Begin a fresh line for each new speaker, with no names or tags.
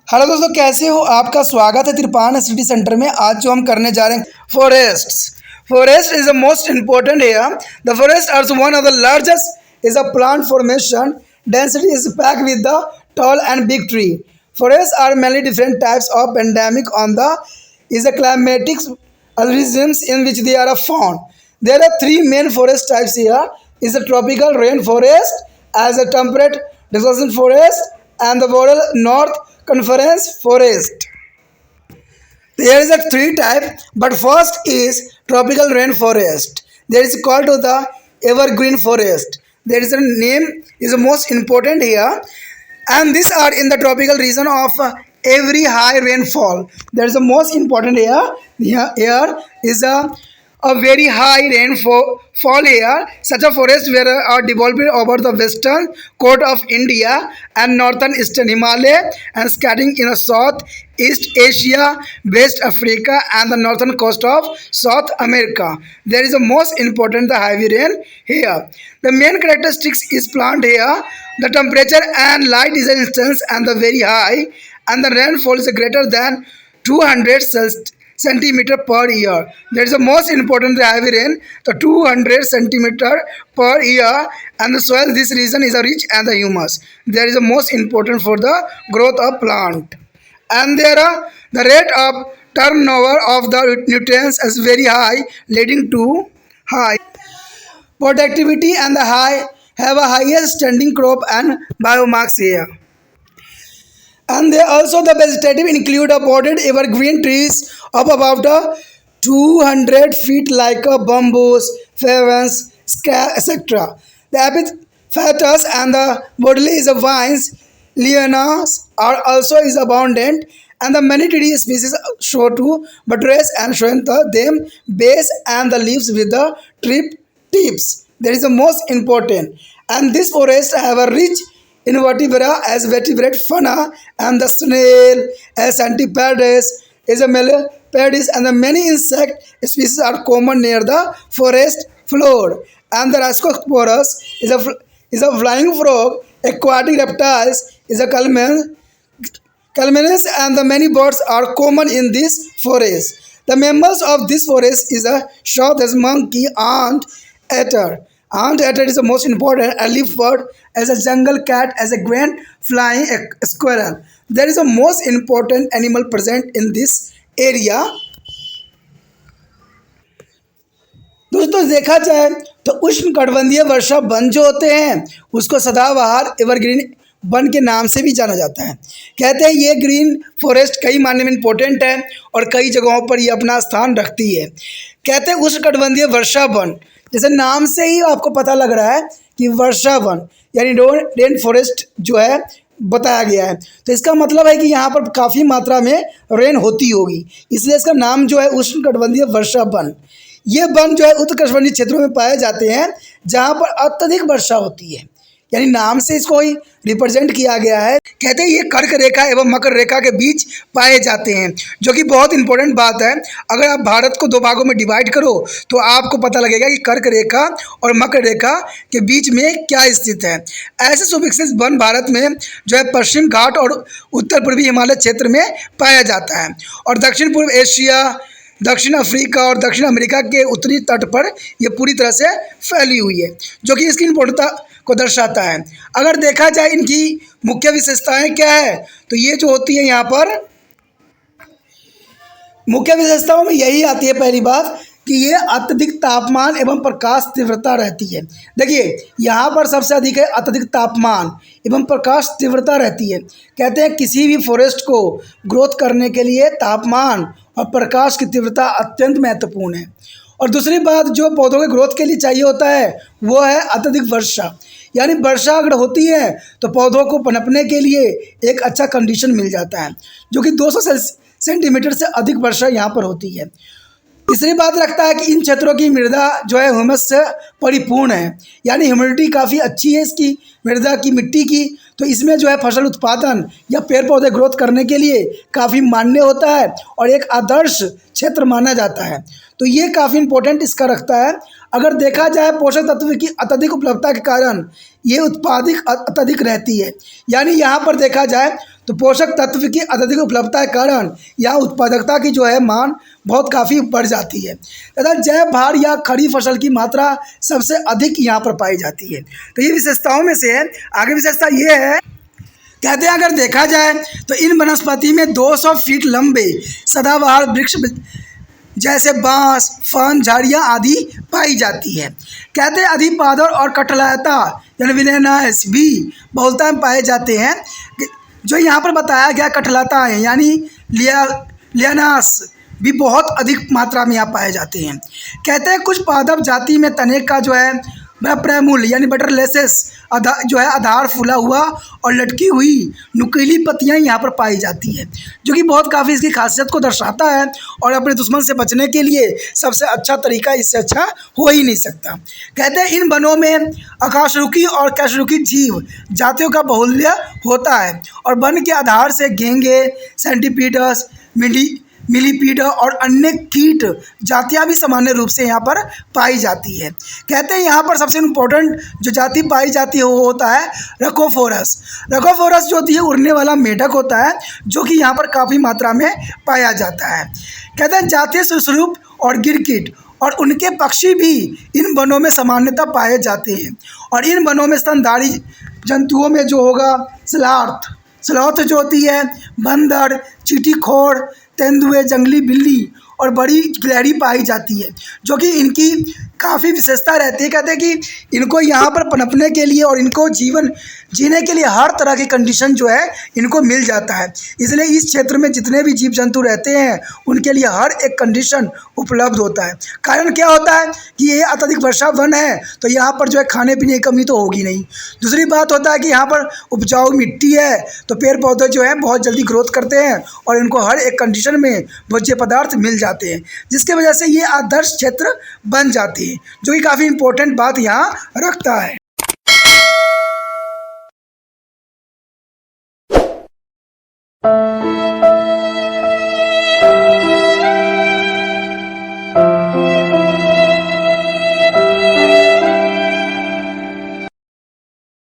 Hello दोस्तों, कैसे हो? आपका स्वागत है त्रिपान सिटी सेंटर में। आज जो हम करने जा रहे हैं forests. Forest is the most important area. The forest are one of the largest is a plant formation. Density is pack with the tall and big tree. Forests are many different types of endemic on the is a climatic regions in which they are found. There are three main forest types here. Is a tropical rainforest, as a temperate deciduous forest, and the boreal north conference forest. There is a three type, but first is tropical rainforest. There is called to the evergreen forest. There is a name is the most important here, and these are in the tropical region of every high rainfall. There is the most important here. Here is a very high rainfall here. Such a forest were are developed over the western coast of India and northern eastern Himalaya and scattering in the south East Asia, West Africa, and the northern coast of South America. There is the most important the heavy rain here. The main characteristics is plant here. The temperature and light resistance and the very high, and the rainfall is greater than 200 centimeter per year. That is the most important the heavy rain, the 200 centimeter per year, and the soil this region is a rich and the humus. That is the most important for the growth of plant. And there are the rate of turnover of the nutrients is very high, leading to high productivity and the high have a highest standing crop and biomass here. And they also the vegetative include a potted evergreen trees of about 200 feet like a bamboos, favens, etc. The epiphytus and the bodily is a vines, lianas are also is abundant, and the many tree species show to buttress and showing them base and the leaves with the trip tips. That is the most important. And this forest have a rich invertebrate as vertebrate fauna, and the snail as centipedes is a millipedes, and the many insect species are common near the forest floor. And the Rhascosaurus is a flying frog. Aquatic reptiles is a calmaneus, and the many birds are common in this forest. The members of this forest is a sloth, as monkey, ant, eater. Ant eater is the most important. A leopard as a jungle cat as a grand flying squirrel. There is a most important animal present in this area. दोस्तों, देखा जाए तो उष्णकटिबंधीय वर्षा one जो होते हैं उसको सदाबहार एवरग्रीन वन के नाम से भी जाना जाता है। कहते हैं ये ग्रीन फॉरेस्ट कई मायने में इम्पोर्टेंट है और कई जगहों पर ये अपना स्थान रखती है। कहते हैं उष्णकटिबंधीय वर्षा वन, जैसे नाम से ही आपको पता लग रहा है कि वर्षा वन यानी रेन फॉरेस्ट जो है बताया गया है, तो इसका मतलब है कि यहाँ पर काफ़ी मात्रा में रेन होती होगी, इसलिए इसका नाम जो है उष्णकटिबंधीय वर्षा वन। ये वन जो है उत्तर कटिबंधीय क्षेत्रों में पाए जाते हैं जहाँ पर अत्यधिक वर्षा होती है, यानी नाम से इसको ही रिप्रेजेंट किया गया है। कहते हैं ये कर्क रेखा एवं मकर रेखा के बीच पाए जाते हैं, जो कि बहुत इंपॉर्टेंट बात है। अगर आप भारत को दो भागों में डिवाइड करो तो आपको पता लगेगा कि कर्क रेखा और मकर रेखा के बीच में क्या स्थित है। ऐसे सुविकसित वन भारत में जो है पश्चिम घाट और उत्तर पूर्वी हिमालय क्षेत्र में पाया जाता है, और दक्षिण पूर्व एशिया, दक्षिण अफ्रीका और दक्षिण अमेरिका के उत्तरी तट पर यह पूरी तरह से फैली हुई है, जो कि इसकी इम्पोर्टेंटता को दर्शाता है। अगर देखा जाए इनकी मुख्य विशेषताएं क्या है, तो ये जो होती है यहाँ पर मुख्य विशेषताओं में यही आती है। पहली बात कि ये अत्यधिक तापमान एवं प्रकाश तीव्रता रहती है। देखिए यहाँ पर सबसे अधिक है अत्यधिक तापमान एवं प्रकाश तीव्रता रहती है। कहते हैं किसी भी फॉरेस्ट को ग्रोथ करने के लिए तापमान और प्रकाश की तीव्रता अत्यंत महत्वपूर्ण है। और दूसरी बात जो पौधों के ग्रोथ के लिए चाहिए होता है वो है अत्यधिक वर्षा, यानी वर्षा अगर होती है तो पौधों को पनपने के लिए एक अच्छा कंडीशन मिल जाता है, जो कि 200 सेंटीमीटर से अधिक वर्षा यहाँ पर होती है। तीसरी बात रखता है कि इन क्षेत्रों की मृदा जो है ह्यूमस से परिपूर्ण है, यानी ह्यूमिडिटी काफ़ी अच्छी है इसकी मृदा की, मिट्टी की, तो इसमें जो है फसल उत्पादन या पेड़ पौधे ग्रोथ करने के लिए काफ़ी मान्य होता है और एक आदर्श क्षेत्र माना जाता है। तो ये काफ़ी इम्पोर्टेंट इसका रखता है। अगर देखा जाए पोषक तत्व की अत्यधिक उपलब्धता के कारण ये उत्पादिक अत्यधिक रहती है, यानी यहाँ पर देखा जाए तो पोषक तत्व की अत्यधिक उपलब्धता के कारण यहाँ उत्पादकता की जो है मान बहुत काफ़ी बढ़ जाती है तथा जैव भार या खड़ी फसल की मात्रा सबसे अधिक यहाँ पर पाई जाती है। तो ये विशेषताओं में से आगे विशेषता ये है, कहते हैं अगर देखा जाए तो इन वनस्पति में 200 फीट लंबे सदाबहार वृक्ष जैसे बांस, फन, झाड़ियाँ आदि पाई जाती है। कहते हैं अधिपादर और कठलायता यानी विलेनास भी बहुलता में पाए जाते हैं। जो यहाँ पर बताया गया कठलाता है यानी लियानास भी बहुत अधिक मात्रा में यहाँ पाए जाते हैं। कहते हैं कुछ पादप जाति में तने का जो है प्रमूल यानी बटरलेसेस जो है आधार फूला हुआ और लटकी हुई नुकीली पत्तियां यहाँ पर पाई जाती है, जो कि बहुत काफ़ी इसकी खासियत को दर्शाता है और अपने दुश्मन से बचने के लिए सबसे अच्छा तरीका इससे अच्छा हो ही नहीं सकता। कहते हैं इन वनों में आकाशरुखी और कैशरुखी जीव जातियों का बाहुल्य होता है और वन के आधार से घेंगे, सेंटीपीडस, मिलीपीड और अन्य कीट जातियां भी सामान्य रूप से यहाँ पर पाई जाती है। कहते हैं यहाँ पर सबसे इम्पोर्टेंट जो जाति पाई जाती है वो होता है रकोफोरस। रकोफोरस जो होती है उड़ने वाला मेढक होता है, जो कि यहाँ पर काफ़ी मात्रा में पाया जाता है। कहते हैं जातीय सरीसृप और गिरगिट और उनके पक्षी भी इन वनों में सामान्यतः पाए जाते हैं। और इन वनों में स्तनधारी जंतुओं में जो होगा स्लॉथ जो होती है, बंदर, चींटीखोर, तेंदुए, जंगली बिल्ली और बड़ी गिलहरी पाई जाती है, जो कि इनकी काफ़ी विशेषता रहती है। कहते हैं कि इनको यहाँ पर पनपने के लिए और इनको जीवन जीने के लिए हर तरह की कंडीशन जो है इनको मिल जाता है। इसलिए इस क्षेत्र में जितने भी जीव जंतु रहते हैं उनके लिए हर एक कंडीशन उपलब्ध होता है। कारण क्या होता है कि ये अत्यधिक वर्षा वन है, तो यहाँ पर जो है खाने पीने की कमी तो होगी नहीं। दूसरी बात होता है कि यहाँ पर उपजाऊ मिट्टी है, तो पेड़ पौधे जो है बहुत जल्दी ग्रोथ करते हैं और इनको हर एक कंडीशन में भोज्य पदार्थ मिल जाते हैं, जिसकी वजह से ये आदर्श क्षेत्र बन जाती है, जो कि काफ़ी इंपॉर्टेंट बात यहाँ रखता है।